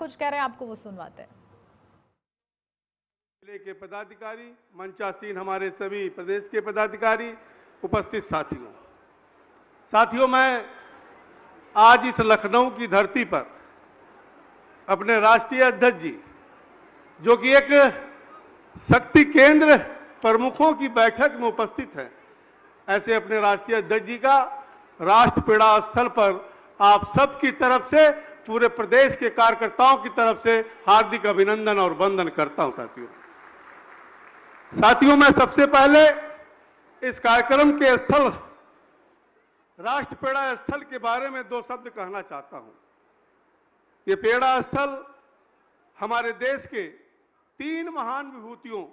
कुछ कह रहे हैं आपको वो सुनवाते हैं। जिले के पदाधिकारी, मंचासीन हमारे सभी प्रदेश के पदाधिकारी, उपस्थित साथियों, मैं आज इस लखनऊ की धरती पर अपने राष्ट्रीय अध्यक्ष जी, जो कि एक शक्ति केंद्र प्रमुखों की बैठक में उपस्थित है, ऐसे अपने राष्ट्रीय अध्यक्ष जी का राष्ट्रपीड़ा स्थल पर आप सबकी तरफ से, पूरे प्रदेश के कार्यकर्ताओं की तरफ से हार्दिक अभिनंदन और वंदन करता हूं। साथियों, मैं सबसे पहले इस कार्यक्रम के स्थल, राष्ट्रपीड़ा स्थल के बारे में दो शब्द कहना चाहता हूं। ये पीड़ा स्थल हमारे देश के तीन महान विभूतियों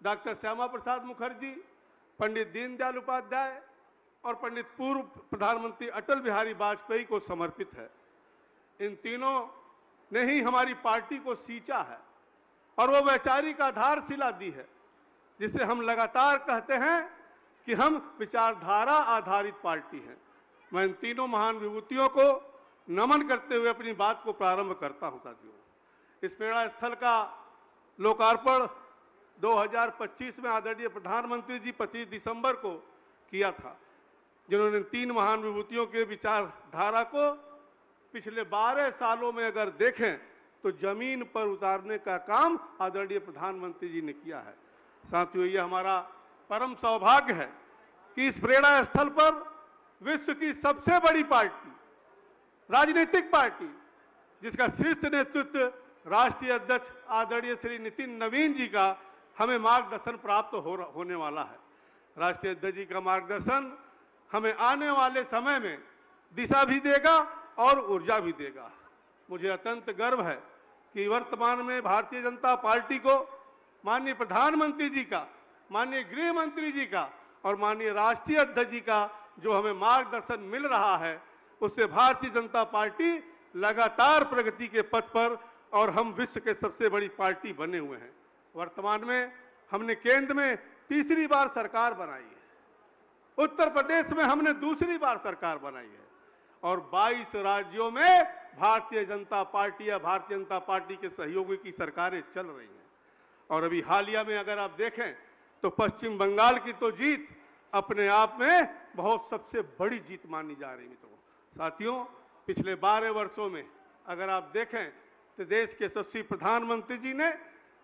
डॉक्टर श्यामा प्रसाद मुखर्जी, पंडित दीनदयाल उपाध्याय और पंडित पूर्व प्रधानमंत्री अटल बिहारी वाजपेयी को समर्पित है। इन तीनों ने ही हमारी पार्टी को सींचा है और वो वैचारिक आधारशिला दी है, जिसे हम लगातार कहते हैं कि हम विचारधारा आधारित पार्टी हैं। मैं इन तीनों महान विभूतियों को नमन करते हुए अपनी बात को प्रारंभ करता हूं। साथियों, इस पीड़ा स्थल का लोकार्पण 2025 में आदरणीय प्रधानमंत्री जी 25 दिसंबर को किया था, जिन्होंने तीन महान विभूतियों के विचारधारा को पिछले 12 सालों में अगर देखें तो जमीन पर उतारने का काम आदरणीय प्रधानमंत्री जी ने किया है। साथियों, ये हमारा परम सौभाग्य है कि इस प्रेरणा स्थल पर विश्व की सबसे बड़ी पार्टी, राजनीतिक पार्टी, जिसका शीर्ष नेतृत्व राष्ट्रीय अध्यक्ष आदरणीय श्री नितिन नवीन जी का हमें मार्गदर्शन प्राप्त होने वाला है। राष्ट्रीय अध्यक्ष जी का मार्गदर्शन हमें आने वाले समय में दिशा भी देगा और ऊर्जा भी देगा। मुझे अत्यंत गर्व है कि वर्तमान में भारतीय जनता पार्टी को माननीय प्रधानमंत्री जी का, माननीय गृह मंत्री जी का और माननीय राष्ट्रीय अध्यक्ष जी का जो हमें मार्गदर्शन मिल रहा है, उससे भारतीय जनता पार्टी लगातार प्रगति के पथ पर और हम विश्व के सबसे बड़ी पार्टी बने हुए हैं। वर्तमान में हमने केंद्र में तीसरी बार सरकार बनाई है, उत्तर प्रदेश में हमने दूसरी बार सरकार बनाई है और 22 राज्यों में भारतीय जनता पार्टी या भारतीय जनता पार्टी के सहयोगी की सरकारें चल रही हैं। और अभी हालिया में अगर आप देखें तो पश्चिम बंगाल की तो जीत अपने आप में बहुत सबसे बड़ी जीत मानी जा रही है। मित्रों, साथियों, पिछले 12 वर्षों में अगर आप देखें तो देश के यशस्वी प्रधानमंत्री जी ने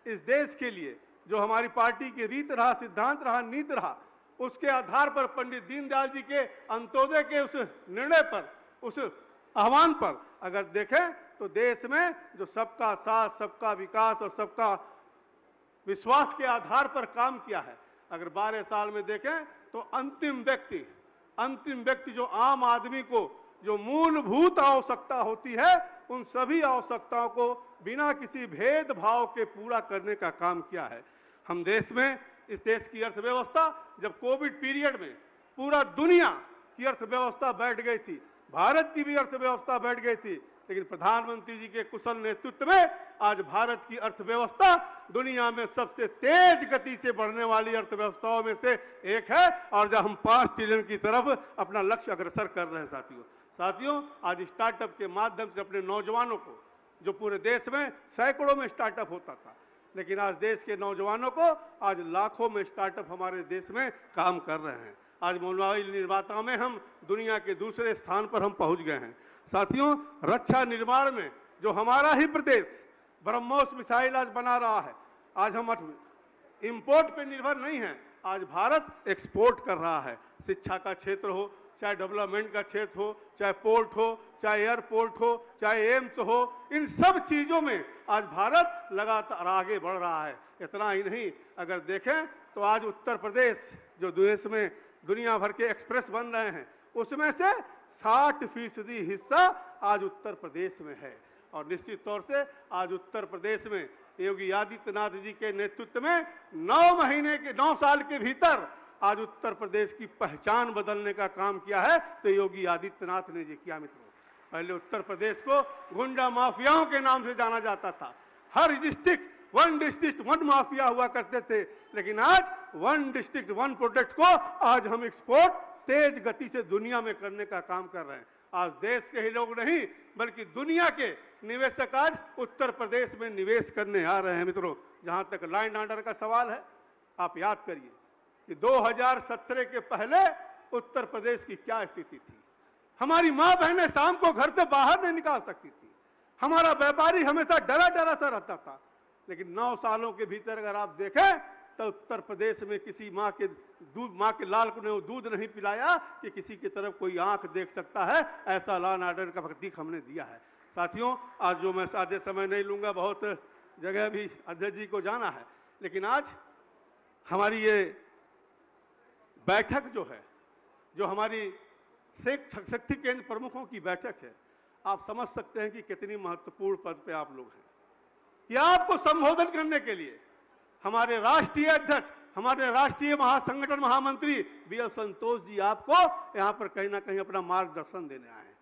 इस देश के लिए जो हमारी पार्टी की रीत रहा, सिद्धांत रहा, नीति रहा, उसके आधार पर पंडित दीनदयाल जी के अंत्योदय के उस निर्णय पर, उस आह्वान पर अगर देखें तो देश में जो सबका साथ, सबका विकास और सबका विश्वास के आधार पर काम किया है, अगर 12 साल में देखें तो अंतिम व्यक्ति जो आम आदमी को जो मूलभूत आवश्यकता होती है, उन सभी आवश्यकताओं को बिना किसी भेदभाव के पूरा करने का काम किया है। हम देश में, इस देश की अर्थव्यवस्था, जब कोविड पीरियड में पूरा दुनिया की अर्थव्यवस्था बैठ गई थी, भारत की भी अर्थव्यवस्था बैठ गई थी, लेकिन प्रधानमंत्री जी के कुशल नेतृत्व में आज भारत की अर्थव्यवस्था दुनिया में सबसे तेज गति से बढ़ने वाली अर्थव्यवस्थाओं में से एक है और जब हम 5 ट्रिलियन की तरफ अपना लक्ष्य अग्रसर कर रहे हैं। साथियों, आज स्टार्टअप के माध्यम से अपने नौजवानों को, जो पूरे देश में सैकड़ों में स्टार्टअप होता था, लेकिन आज देश के नौजवानों को आज लाखों में स्टार्टअप हमारे देश में काम कर रहे हैं। आज मोबाइल निर्माता में हम दुनिया के दूसरे स्थान पर हम पहुंच गए हैं। साथियों, रक्षा निर्माण में जो हमारा ही प्रदेश ब्रह्मोस मिसाइल आज बना रहा है, आज हम इंपोर्ट पे निर्भर नहीं हैं, आज भारत एक्सपोर्ट कर रहा है। शिक्षा का क्षेत्र हो, चाहे डेवलपमेंट का क्षेत्र हो, चाहे पोर्ट हो, चाहे एयरपोर्ट हो, चाहे एम्स हो, इन सब चीजों में आज भारत लगातार आगे बढ़ रहा है। इतना ही नहीं, अगर देखें तो आज उत्तर प्रदेश जो देश में दुनिया भर के एक्सप्रेस बन रहे हैं, उसमें से 60% हिस्सा आज उत्तर प्रदेश में है। और निश्चित तौर से आज उत्तर प्रदेश में योगी आदित्यनाथ जी के नेतृत्व में 9 साल के भीतर आज उत्तर प्रदेश की पहचान बदलने का काम किया है, तो योगी आदित्यनाथ ने जी किया। मित्रों, पहले उत्तर प्रदेश को गुंडा माफियाओं के नाम से जाना जाता था। हर डिस्ट्रिक्ट वन माफिया हुआ करते थे, लेकिन आज 1 डिस्ट्रिक्ट 1 प्रोडक्ट को आज हम एक्सपोर्ट तेज गति से दुनिया में करने का काम कर रहे हैं। आज देश के ही लोग नहीं बल्कि दुनिया के निवेशक आज उत्तर प्रदेश में निवेश करने आ रहे हैं। मित्रों, जहां तक लॉ एंड ऑर्डर का सवाल है, आप याद करिए कि 2017 के पहले उत्तर प्रदेश की क्या स्थिति थी। हमारी मां बहनें शाम को घर से बाहर नहीं निकाल सकती थी। हमारा व्यापारी हमेशा डरा डरा सा रहता था। लेकिन 9 सालों के भीतर अगर आप देखें तो उत्तर प्रदेश में किसी मां के लाल को ने दूध नहीं पिलाया कि किसी की तरफ कोई आंख देख सकता है। ऐसा लॉ एंड ऑर्डर का प्रतीक हमने दिया है। साथियों, आज जो मैं सादे समय नहीं लूंगा, बहुत जगह भी अध्यक्ष जी को जाना है, लेकिन आज हमारी ये बैठक जो है, जो हमारी शक्ति केंद्र प्रमुखों की बैठक है, आप समझ सकते हैं कि कितनी महत्वपूर्ण पद पे आप लोग हैं। यह आपको संबोधन करने के लिए हमारे राष्ट्रीय अध्यक्ष, हमारे राष्ट्रीय महासंगठन महामंत्री बीएल संतोष जी आपको यहां पर कहीं ना कहीं अपना मार्गदर्शन देने आए हैं।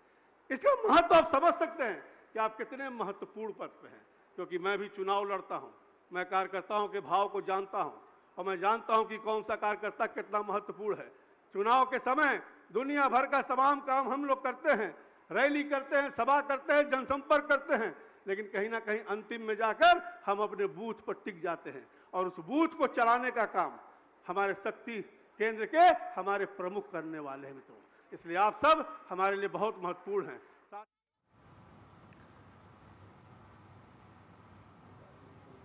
इसका महत्व आप समझ सकते हैं कि आप कितने महत्वपूर्ण पद पे हैं। क्योंकि मैं भी चुनाव लड़ता हूं, मैं कार्यकर्ताओं के भाव को जानता हूं और मैं जानता हूं कि कौन सा कार्यकर्ता कितना महत्वपूर्ण है। चुनाव के समय दुनिया भर का तमाम काम हम लोग करते हैं, रैली करते हैं, सभा करते हैं, जनसंपर्क करते हैं, लेकिन कहीं ना कहीं अंतिम में जाकर हम अपने बूथ पर टिक जाते हैं और उस बूथ को चलाने का काम हमारे शक्ति केंद्र के हमारे प्रमुख करने वाले हैं। मित्रों, इसलिए आप सब हमारे लिए बहुत महत्वपूर्ण हैं।